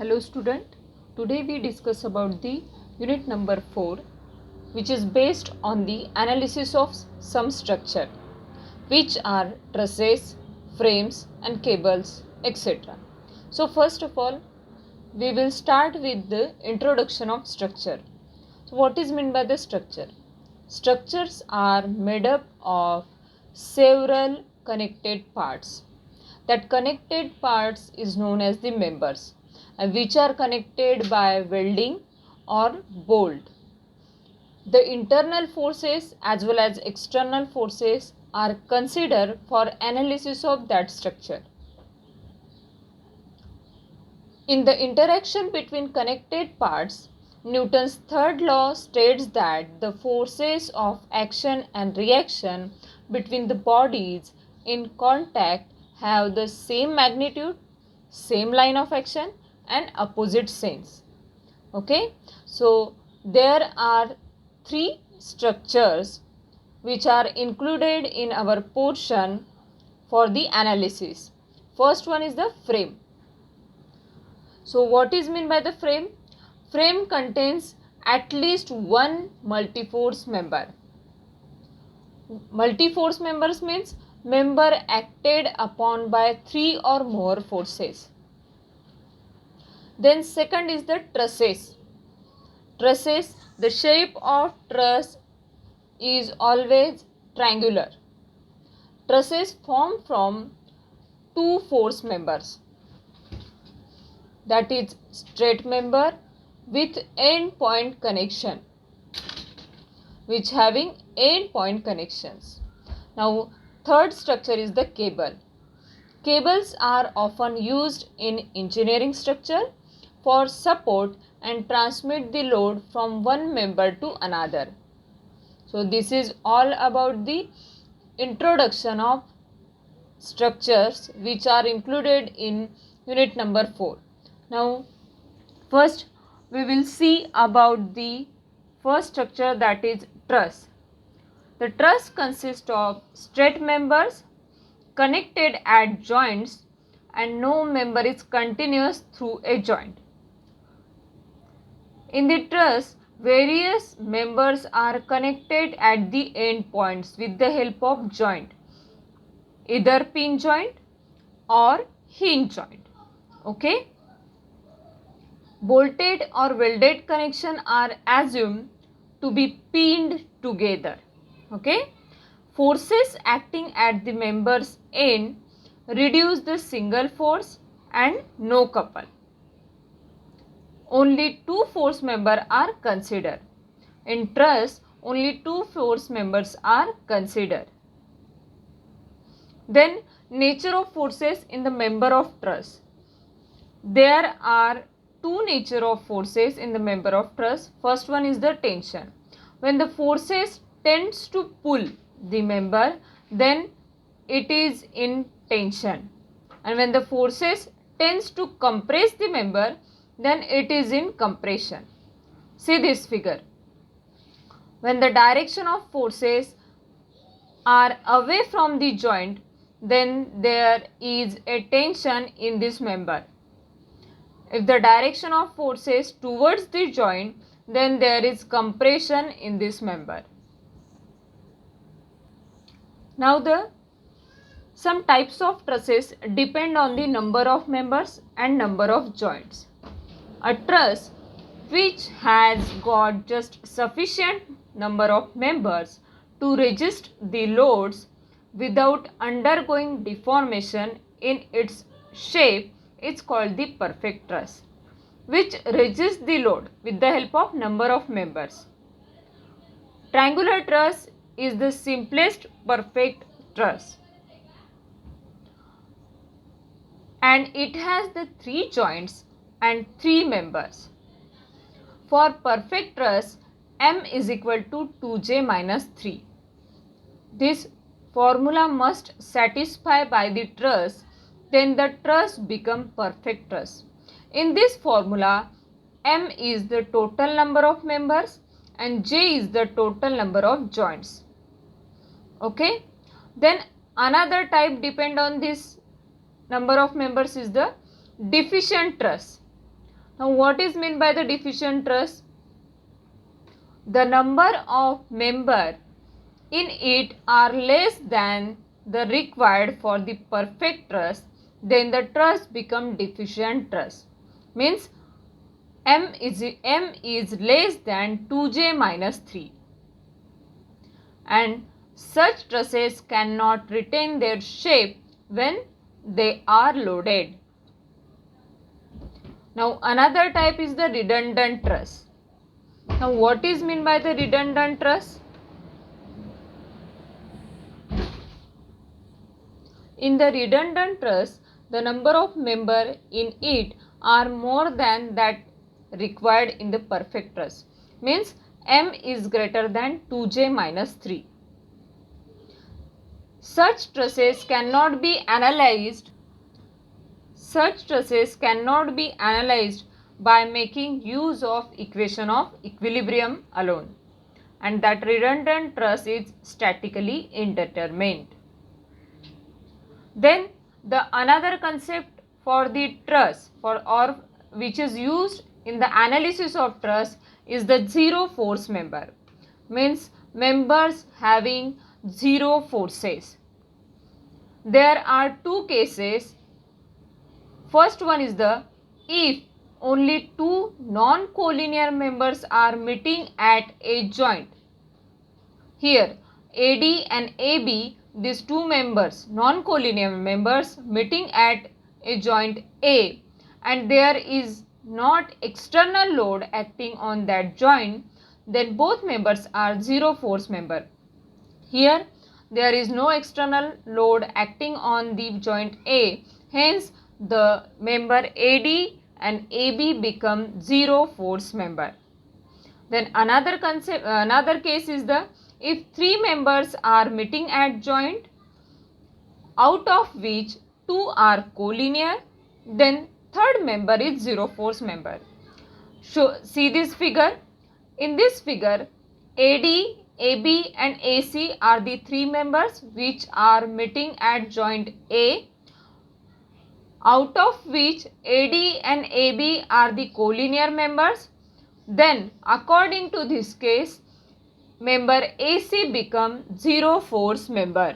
Hello student, today we discuss about the unit number 4 which is based on the analysis of some structure which are trusses, frames and cables etc. So first of all we will start with the introduction of structure. So what is meant by the structure? Structures are made up of several connected parts. That connected parts is known as the members, which are connected by welding or bolt. The internal forces as well as external forces are considered for analysis of that structure. In the interaction between connected parts, Newton's third law states that the forces of action and reaction between the bodies in contact have the same magnitude, same line of action and opposite signs. Okay, so there are three structures which are included in our portion for the analysis. First one is the frame. So what is meant by the frame? Frame contains at least one multi-force member. Multi-force members means member acted upon by three or more forces. Then second is the trusses. Trusses, the shape of truss is always triangular. Trusses form from two force members, that is straight member with end point connection, which having end point connections. Now third structure is the cable. Cables are often used in engineering structure for support and transmit the load from one member to another. So this is all about the introduction of structures which are included in unit number 4. Now first we will see about the first structure, that is truss. The truss consists of straight members connected at joints and no member is continuous through a joint. In the truss, various members are connected at the end points with the help of joint, either pin joint or hinge joint. Okay. Bolted or welded connection are assumed to be pinned together. Okay. Forces acting at the member's end reduce the single force and no couple. Only two force members are considered. In truss, only two force members are considered. Then nature of forces in the member of truss. There are two nature of forces in the member of truss. First one is the tension. When the forces tends to pull the member, then it is in tension, and when the forces tends to compress the member, then it is in compression. See this figure. When the direction of forces are away from the joint, then there is a tension in this member. If the direction of forces towards the joint, then there is compression in this member. Now some types of trusses depend on the number of members and number of joints. A truss which has got just sufficient number of members to resist the loads without undergoing deformation in its shape is called the perfect truss, which resists the load with the help of number of members. Triangular truss is the simplest perfect truss, and it has the three joints and three members. For perfect truss, M is equal to 2J minus 3. This formula must satisfy by the truss, then the truss become perfect truss. In this formula, M is the total number of members and J is the total number of joints. Okay. Then another type depend on this number of members is the deficient truss. Now what is meant by the deficient trust? The number of members in it are less than the required for the perfect trust, then the trust become deficient trust. Means M is less than 2j minus 3, and such trusses cannot retain their shape when they are loaded. Now another type is the redundant trust. Now what is meant by the redundant trust? In the redundant trust, the number of members in it are more than that required in the perfect trust. Means M is greater than 2j minus 3. Such trusses cannot be analyzed. Such trusses cannot be analyzed by making use of equation of equilibrium alone, and that redundant trust is statically indeterminate. Then the another concept for the trust which is used in the analysis of trust is the zero force member. Means members having zero forces. There are two cases. First one is the if only two non-collinear members are meeting at a joint. Here AD and AB, these two members, non-collinear members meeting at a joint A, and there is not external load acting on that joint, then both members are zero force member. Here there is no external load acting on the joint A, hence the member AD and AB become zero force member. Then another case is the if three members are meeting at joint, out of which two are collinear, then third member is zero force member. So see this figure. In this figure, AD, AB and AC are the three members which are meeting at joint A, out of which AD and AB are the collinear members. Then according to this case, member AC become zero force member.